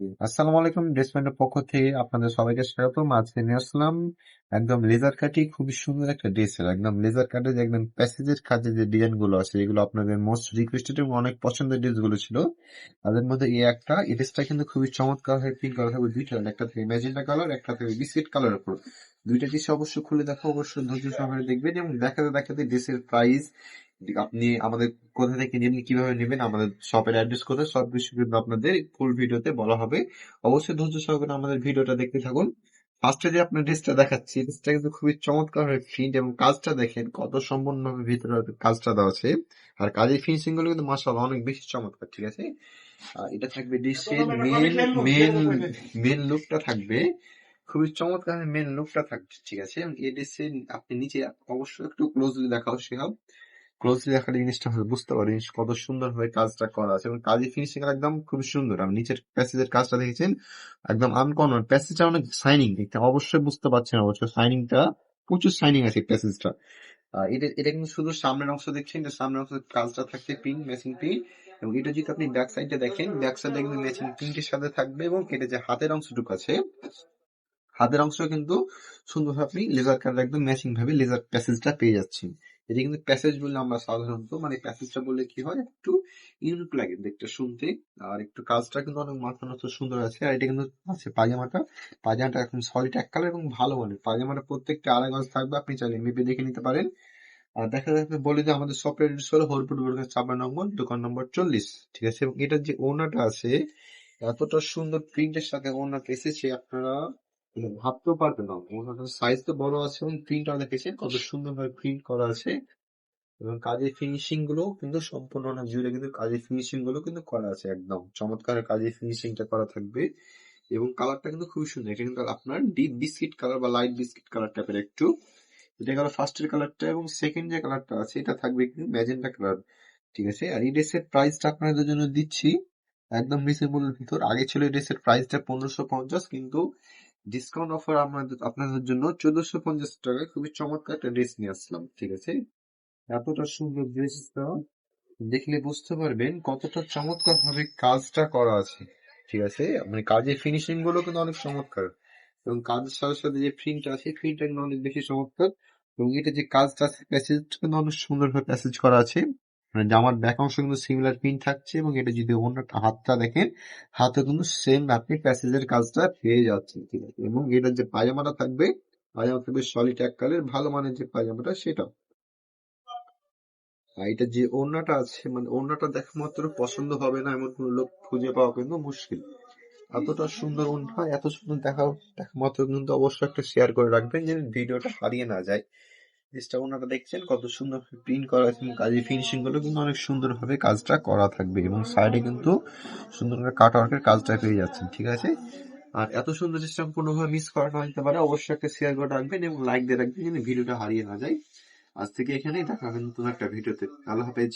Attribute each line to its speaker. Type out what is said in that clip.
Speaker 1: আসসালামু আলাইকুম, ড্রেসমেন্টের পক্ষ থেকে আপনাদের সবাইকে স্বাগতম। আজকে নিয়ে আসলাম একদম লেজার কাটি খুবই সুন্দর একটা ড্রেসের একদম লেজার কাটে যে একদম প্যাসেজের কাজে যে ডিজাইন গুলো আছে এগুলো আপনাদের মোস্ট রিকোয়েস্টেড এবং অনেক পছন্দের ড্রেস গুলো ছিল। তাদের মধ্যে এই একটা এই ড্রেসটা কিন্তু খুবই চমৎকার হয়, পিঙ্ক কালার থাকবে দুইটা, একটা থেকে ম্যাজেন্টা কালার, একটা থেকে বিস্কিট কালারের উপর। দুইটা ড্রেস অবশ্যই খুলে দেখো, অবশ্যই ধৈর্য সহকারে দেখবেন এবং দেখাতে দেখাতে ড্রেসের প্রাইস আপনি আমাদের কোথা থেকে নেবেন, কিভাবে নেবেন, আমাদের শপের অ্যাড্রেস কোথায়, সব কিছু কিন্তু আপনাদের ফুল ভিডিওতে বলা হবে। অবশ্যই ধৈর্য সহকারে আমাদের ভিডিওটা দেখতে থাকুন। ফার্স্টে যে আপনার ড্রেসটা দেখাচ্ছি, ড্রেসটা কিন্তু খুবই চমৎকার হয় প্রিন্ট এবং কাজটা দেখেন কত সম্পূর্ণভাবে ভিতরে কাজটা দেওয়া আছে। আর কাজের ফিনিশিং গুলো কিন্তু মাশাআল্লাহ অনেক বেশি চমৎকার, ঠিক আছে। এটা থাকবে ড্রেসের মেন মেন লুকটা থাকবে খুবই চমৎকার, মেন লুকটা থাকবে, ঠিক আছে। এবং এই ড্রেসের আপনি নিচে অবশ্যই একটু ক্লোজলি দেখাও, শেখাও ক্লোজলি দেখালে জিনিসটা হলে বুঝতে পারি কত সুন্দর ভাবে কাজটা করা আছে এবং কাজের ফিনিশিং একদম খুব সুন্দর। আমি নিচের প্যাসেজের কাজটা দেখেছেন একদম আনকমন, প্যাসেজটা অনেক শাইনিং, দেখতে অবশ্যই বুঝতে পারছেন, অবশ্যই শাইনিংটা প্রচুর শাইনিং আছে প্যাসেজটা। এটা এটা কিন্তু শুধু সামনের অংশ দেখছেন, এটা সামনের অংশের কাজটা থাকছে প্রিন্ট, ম্যাচিং প্রিন্ট। এবং এটা যদি আপনি ব্যাক সাইডটা দেখেন, ব্যাক সাইডে কিন্তু ম্যাচিং প্রিন্টের সাথে থাকবে এবং এটা যে হাতের অংশটুকু আছে, হাতের অংশ কিন্তু সুন্দরভাবে আপনি লেজার কাট একদম ম্যাচিং ভাবে লেজার প্যাসেজটা পেয়ে যাচ্ছেন। এটা কিন্তু প্যাসেজ বললে আমরা সাধারণত মানে প্যাসেজটা বললে কি হয়, একটু ইউনিক লাগে দেখতে শুনতে। আর একটু কাজটা কিন্তু অনেক মাথা নষ্ট সুন্দর আছে। আর এটা কিন্তু আছে পাজামাটা, পাজামাটা এখন সলিড এক কালার এবং ভালো মানের পাজামাটা, প্রত্যেকটা আড়াই গজ থাকবে, আপনি চাইলে মেপে দেখে নিতে পারেন। আর দেখা যাচ্ছে বলে যে আমাদের সফটওয়্যার এডিটর হলো হরপুর বর্গের 56 নম্বর, দোকান নম্বর 40, ঠিক আছে। এবং এটার যে ওনাটা আছে এতটা সুন্দর প্রিন্টের সাথে ওনাটা এসেছে, আপনারা মানে ভাবতেও পারবেন না। ওনাটার সাইজ তো বড় আছে এবং প্রিন্টটা দেখেছেন কত সুন্দর ভাবে প্রিন্ট করা আছে। এবং কাজের ফিনিশিং গুলো কিন্তু সম্পূর্ণ না জুড়ে কিন্তু কাজের ফিনিশিং গুলো কিন্তু করা আছে, একদম চমৎকার কাজের ফিনিশিংটা করা থাকবে। এবং কালারটা কিন্তু খুবই সুন্দর, এটা কিন্তু আপনার ডিপ বিস্কিট কালার বা লাইট বিস্কিট কালার টাইপের একটু। এটা গেল ফার্স্টের কালারটা এবং সেকেন্ড যে কালারটা আছে এটা থাকবে কিন্তু ম্যাজেন্টা কালার, ঠিক আছে। আর এই ড্রেসের প্রাইসটা আপনাদের জন্য দিচ্ছি একদম রিজনেবলের ভিতর। আগে ছিল এই ড্রেসের প্রাইসটা 1550, কিন্তু ডিসকাউন্ট অফার আমাদের আপনাদের জন্য 1450 টাকায় খুবই চমৎকার একটা ড্রেস নিয়ে আসলাম, ঠিক আছে। এতটা সুন্দর ড্রেসটা দেখলে বুঝতে পারবেন কতটা চমৎকার ভাবে কাজটা করা আছে, ঠিক আছে। মানে কাজের ফিনিশিং গুলো কিন্তু অনেক চমৎকার এবং কাজের সাথে সাথে যে প্রিন্ট আছে প্রিন্টটা কিন্তু অনেক বেশি চমৎকার। এবং এটা যে কাজটা আছে প্যাসেজ কিন্তু অনেক সুন্দরভাবে প্যাসেজ করা আছে। মানে জামার ব্যাক অংশ কিন্তু সিমিলার প্রিন্ট থাকছে এবং এটা যদি অন্য হাতটা দেখেন, হাতে কিন্তু সেম আপনি প্যাসেজের কাজটা পেয়ে যাচ্ছেন, ঠিক আছে। এবং এটা যে পায়জামাটা থাকবে, পায়জামা থাকবে সলিড এক কালার ভালো মানের যে পায়জামাটা সেটা। আর এটা যে ওড়নাটা আছে মানে ওড়নাটা দেখা মাত্র পছন্দ হবে না এমন কোন লোক খুঁজে পাওয়া কিন্তু মুশকিল। এতটা সুন্দর ওড়না, এত সুন্দর দেখা মাত্র কিন্তু অবশ্যই একটা শেয়ার করে রাখবেন যেন ভিডিওটা হারিয়ে না যায়। জিনিসটা ওড়নাটা দেখছেন কত সুন্দর প্রিন্ট করা আছে এবং কাজের ফিনিশিং গুলো কিন্তু অনেক সুন্দর ভাবে কাজটা করা থাকবে এবং সাইডে কিন্তু সুন্দর করে কাট ওয়ার্কের কাজটা পেয়ে যাচ্ছেন, ঠিক আছে। আর এত সুন্দর জিনিসটা কোনোভাবে মিস করা না হতে পারে, অবশ্যই একটা শেয়ার করে রাখবেন এবং লাইক দিয়ে রাখবেন যেন ভিডিওটা হারিয়ে না যায়। আজ থেকে এখানেই দেখা হবে নতুন একটা ভিডিওতে। আল্লাহ হাফেজ।